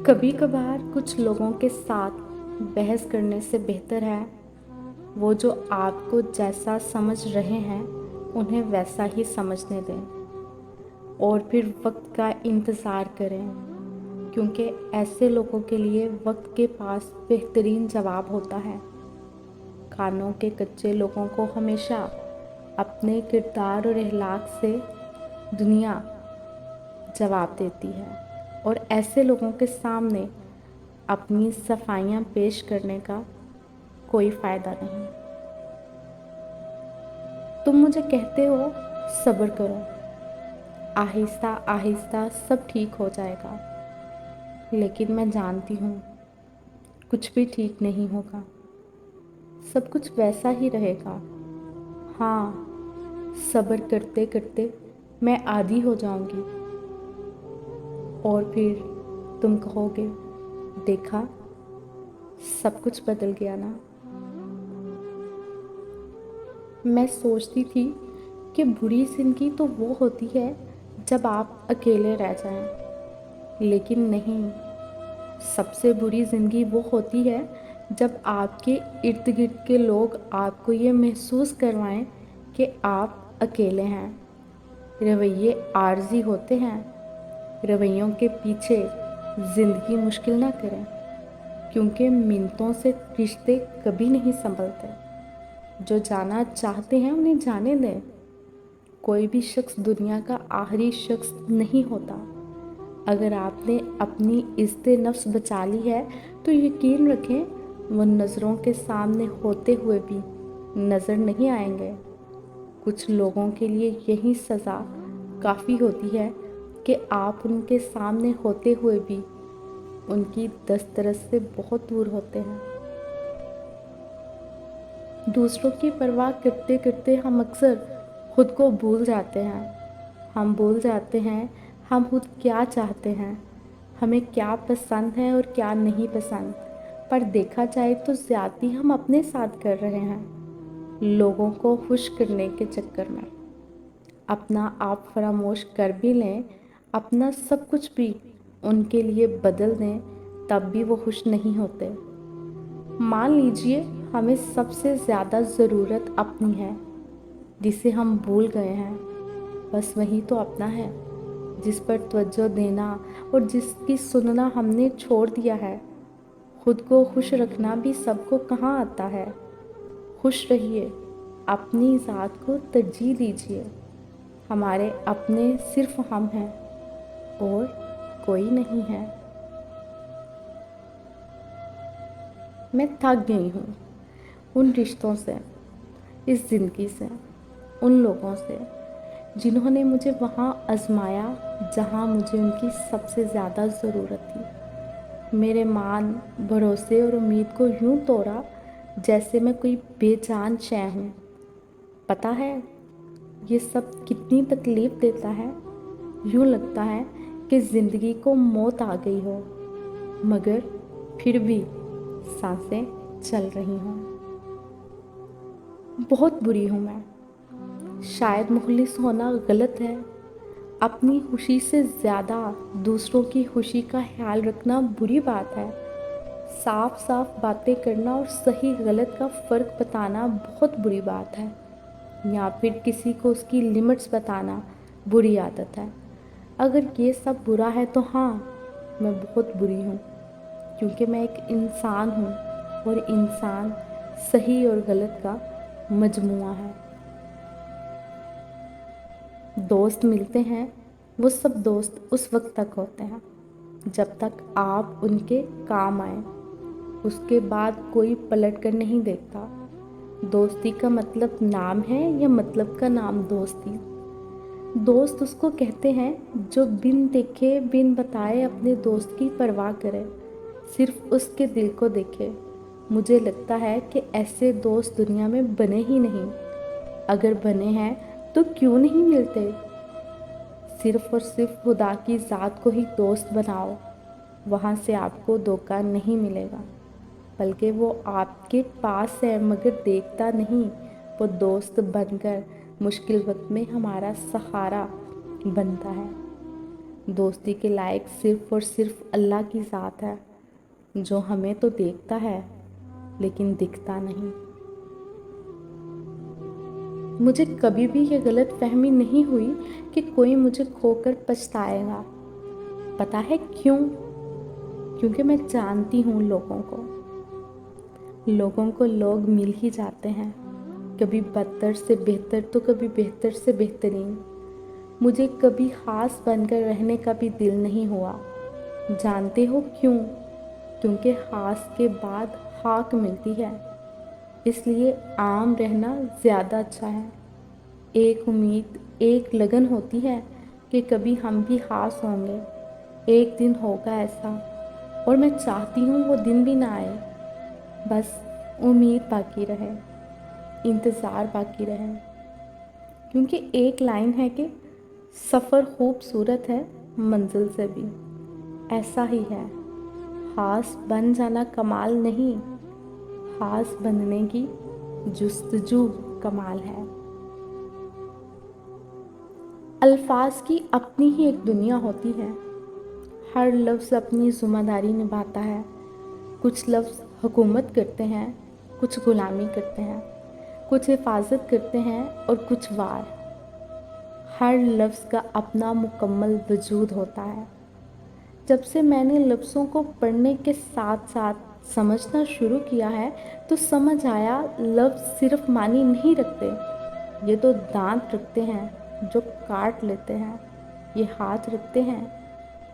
کبھی کبھار کچھ لوگوں کے ساتھ بحث کرنے سے بہتر ہے وہ جو آپ کو جیسا سمجھ رہے ہیں انہیں ویسا ہی سمجھنے دیں اور پھر وقت کا انتظار کریں، کیونکہ ایسے لوگوں کے لیے وقت کے پاس بہترین جواب ہوتا ہے۔ کانوں کے کچے لوگوں کو ہمیشہ اپنے کردار اور اخلاق سے دنیا جواب دیتی ہے، اور ایسے لوگوں کے سامنے اپنی صفائیاں پیش کرنے کا کوئی فائدہ نہیں۔ تم مجھے کہتے ہو صبر کرو، آہستہ آہستہ سب ٹھیک ہو جائے گا، لیکن میں جانتی ہوں کچھ بھی ٹھیک نہیں ہوگا، سب کچھ ویسا ہی رہے گا۔ ہاں، صبر کرتے کرتے میں عادی ہو جاؤں گی، اور پھر تم کہو گے دیکھا سب کچھ بدل گیا نا۔ میں سوچتی تھی کہ بری زندگی تو وہ ہوتی ہے جب آپ اکیلے رہ جائیں، لیکن نہیں، سب سے بری زندگی وہ ہوتی ہے جب آپ کے ارد گرد کے لوگ آپ کو یہ محسوس کروائیں کہ آپ اکیلے ہیں۔ رویے عارضی ہوتے ہیں، رویوں کے پیچھے زندگی مشکل نہ کریں، کیونکہ منتوں سے رشتے کبھی نہیں سنبھلتے۔ جو جانا چاہتے ہیں انہیں جانے دیں۔ کوئی بھی شخص دنیا کا آخری شخص نہیں ہوتا۔ اگر آپ نے اپنی عزت نفس بچا لی ہے تو یقین رکھیں وہ نظروں کے سامنے ہوتے ہوئے بھی نظر نہیں آئیں گے۔ کچھ لوگوں کے لیے یہی سزا کافی ہوتی ہے کہ آپ ان کے سامنے ہوتے ہوئے بھی ان کی دسترس سے بہت دور ہوتے ہیں۔ دوسروں کی پرواہ کرتے کرتے ہم اکثر خود کو بھول جاتے ہیں۔ ہم بھول جاتے ہیں ہم خود کیا چاہتے ہیں، ہمیں کیا پسند ہے اور کیا نہیں پسند۔ پر دیکھا جائے تو زیادتی ہم اپنے ساتھ کر رہے ہیں، لوگوں کو خوش کرنے کے چکر میں۔ اپنا آپ فراموش کر بھی لیں، اپنا سب کچھ بھی ان کے لیے بدل دیں، تب بھی وہ خوش نہیں ہوتے۔ مان لیجئے ہمیں سب سے زیادہ ضرورت اپنی ہے، جسے ہم بھول گئے ہیں۔ بس وہی تو اپنا ہے جس پر توجہ دینا اور جس کی سننا ہم نے چھوڑ دیا ہے۔ خود کو خوش رکھنا بھی سب کو کہاں آتا ہے۔ خوش رہیے، اپنی ذات کو ترجیح دیجیے۔ ہمارے اپنے صرف ہم ہیں اور کوئی نہیں ہے۔ میں تھک گئی ہوں ان رشتوں سے، اس زندگی سے، ان لوگوں سے جنہوں نے مجھے وہاں آزمایا جہاں مجھے ان کی سب سے زیادہ ضرورت تھی۔ میرے مان، بھروسے اور امید کو یوں توڑا جیسے میں کوئی بے جان شے ہوں۔ پتہ ہے یہ سب کتنی تکلیف دیتا ہے؟ یوں لگتا ہے کہ زندگی کو موت آ گئی ہو، مگر پھر بھی سانسیں چل رہی ہوں۔ بہت بری ہوں میں، شاید مخلص ہونا غلط ہے۔ اپنی خوشی سے زیادہ دوسروں کی خوشی کا خیال رکھنا بری بات ہے۔ صاف صاف باتیں کرنا اور صحیح غلط کا فرق بتانا بہت بری بات ہے، یا پھر کسی کو اس کی لمٹس بتانا بری عادت ہے۔ اگر یہ سب برا ہے تو ہاں، میں بہت بری ہوں، کیونکہ میں ایک انسان ہوں اور انسان صحیح اور غلط کا مجموعہ ہے۔ دوست ملتے ہیں، وہ سب دوست اس وقت تک ہوتے ہیں جب تک آپ ان کے کام آئیں، اس کے بعد کوئی پلٹ کر نہیں دیکھتا۔ دوستی کا مطلب نام ہے یا مطلب کا نام دوستی؟ دوست اس کو کہتے ہیں جو بن دیکھے بن بتائے اپنے دوست کی پرواہ کرے، صرف اس کے دل کو دیکھے۔ مجھے لگتا ہے کہ ایسے دوست دنیا میں بنے ہی نہیں، اگر بنے ہیں تو کیوں نہیں ملتے؟ صرف اور صرف خدا کی ذات کو ہی دوست بناؤ، وہاں سے آپ کو دھوکہ نہیں ملے گا، بلکہ وہ آپ کے پاس ہے مگر دیکھتا نہیں، وہ دوست بن کر مشکل وقت میں ہمارا سہارا بنتا ہے۔ دوستی کے لائق صرف اور صرف اللہ کی ذات ہے، جو ہمیں تو دیکھتا ہے لیکن دکھتا نہیں۔ مجھے کبھی بھی یہ غلط فہمی نہیں ہوئی کہ کوئی مجھے کھو کر پچھتائے گا۔ پتہ ہے کیوں؟ کیونکہ میں جانتی ہوں لوگوں کو لوگ مل ہی جاتے ہیں، کبھی بدتر سے بہتر تو کبھی بہتر سے بہترین۔ مجھے کبھی خاص بن کر رہنے کا بھی دل نہیں ہوا۔ جانتے ہو کیوں؟ کیونکہ خاص کے بعد خاک ملتی ہے، اس لیے عام رہنا زیادہ اچھا ہے۔ ایک امید، ایک لگن ہوتی ہے کہ کبھی ہم بھی خاص ہوں گے، ایک دن ہوگا ایسا، اور میں چاہتی ہوں وہ دن بھی نہ آئے، بس امید باقی رہے، انتظار باقی رہے۔ کیونکہ ایک لائن ہے کہ سفر خوبصورت ہے منزل سے بھی، ایسا ہی ہے، خاص بن جانا کمال نہیں، خاص بننے کی جستجو کمال ہے۔ الفاظ کی اپنی ہی ایک دنیا ہوتی ہے، ہر لفظ اپنی ذمہ داری نبھاتا ہے۔ کچھ لفظ حکومت کرتے ہیں، کچھ غلامی کرتے ہیں، کچھ حفاظت کرتے ہیں اور کچھ وار۔ ہر لفظ کا اپنا مکمل وجود ہوتا ہے۔ جب سے میں نے لفظوں کو پڑھنے کے ساتھ ساتھ سمجھنا شروع کیا ہے تو سمجھ آیا لفظ صرف معنی نہیں رکھتے، یہ تو دانت رکھتے ہیں جو کاٹ لیتے ہیں، یہ ہاتھ رکھتے ہیں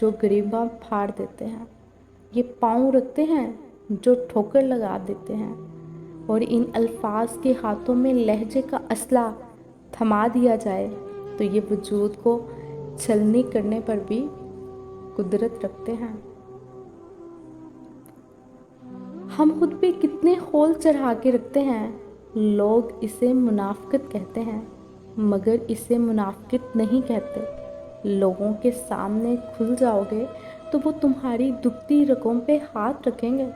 جو گریباں پھاڑ دیتے ہیں، یہ پاؤں رکھتے ہیں جو ٹھوکر لگا دیتے ہیں، اور ان الفاظ کے ہاتھوں میں لہجے کا اسلحہ تھما دیا جائے تو یہ وجود کو چھلنی کرنے پر بھی قدرت رکھتے ہیں۔ ہم خود پہ کتنے خول چڑھا کے رکھتے ہیں۔ لوگ اسے منافقت کہتے ہیں، مگر اسے منافقت نہیں کہتے۔ لوگوں کے سامنے کھل جاؤ گے تو وہ تمہاری دکھتی رگوں پہ ہاتھ رکھیں گے۔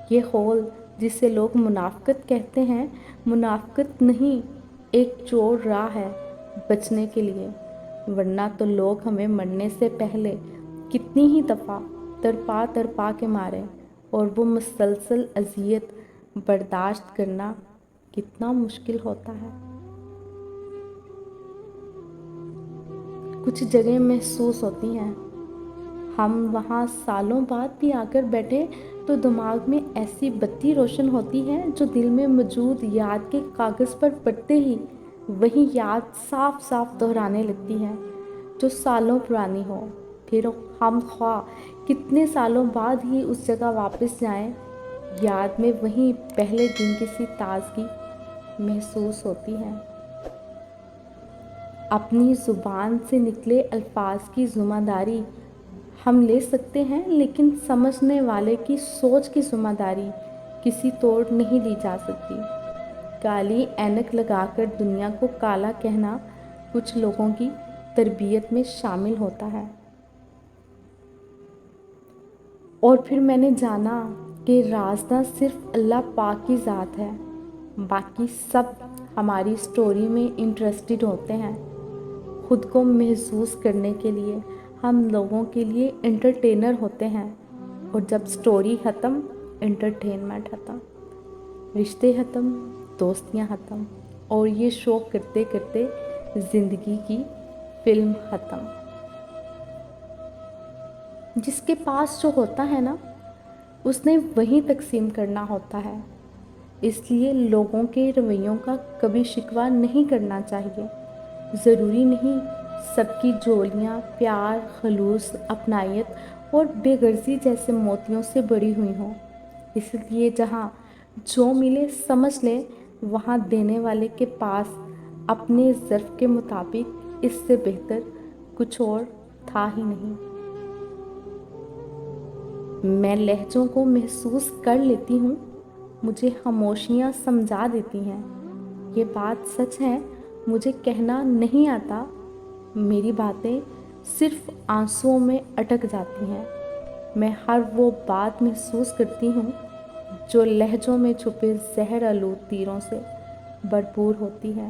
یہ خول جسے لوگ منافقت کہتے ہیں، منافقت نہیں، ایک چور راہ ہے بچنے کے لیے، ورنہ تو لوگ ہمیں مرنے سے پہلے کتنی ہی دفعہ تڑپا کے مارے، اور وہ مسلسل اذیت برداشت کرنا کتنا مشکل ہوتا ہے۔ کچھ جگہ محسوس ہوتی ہیں، ہم وہاں سالوں بعد بھی آ کر بیٹھے تو دماغ میں ایسی بتی روشن ہوتی ہے جو دل میں موجود یاد کے کاغذ پر پڑھتے ہی وہی یاد صاف صاف دہرانے لگتی ہے جو سالوں پرانی ہو۔ پھر ہم خواہ کتنے سالوں بعد ہی اس جگہ واپس جائیں، یاد میں وہیں پہلے دن کی سی تازگی محسوس ہوتی ہے۔ اپنی زبان سے نکلے الفاظ کی ذمہ داری ہم لے سکتے ہیں، لیکن سمجھنے والے کی سوچ کی ذمہ داری کسی طور نہیں لی جا سکتی۔ کالی اینک لگا کر دنیا کو کالا کہنا کچھ لوگوں کی تربیت میں شامل ہوتا ہے۔ اور پھر میں نے جانا کہ رازداں صرف اللہ پاک کی ذات ہے، باقی سب ہماری سٹوری میں انٹرسٹڈ ہوتے ہیں۔ خود کو محسوس کرنے کے لیے ہم لوگوں کے لیے انٹرٹینر ہوتے ہیں، اور جب سٹوری ختم، انٹرٹینمنٹ ختم، رشتے ختم، دوستیاں ختم، اور یہ شو کرتے کرتے زندگی کی فلم ختم۔ جس کے پاس جو ہوتا ہے نا، اس نے وہیں تقسیم کرنا ہوتا ہے، اس لیے لوگوں کے رویوں کا کبھی شکوہ نہیں کرنا چاہیے۔ ضروری نہیں سب کی جولیاں پیار، خلوص، اپنائیت اور بے غرضی جیسے موتیوں سے بڑی ہوئی ہوں۔ اس لیے جہاں جو ملے سمجھ لے وہاں دینے والے کے پاس اپنے ظرف کے مطابق اس سے بہتر کچھ اور تھا ہی نہیں۔ میں لہجوں کو محسوس کر لیتی ہوں، مجھے خاموشیاں سمجھا دیتی ہیں۔ یہ بات سچ ہے، مجھے کہنا نہیں آتا، میری باتیں صرف آنسوؤں میں اٹک جاتی ہیں۔ میں ہر وہ بات محسوس کرتی ہوں جو لہجوں میں چھپے زہر آلود تیروں سے بھرپور ہوتی ہے۔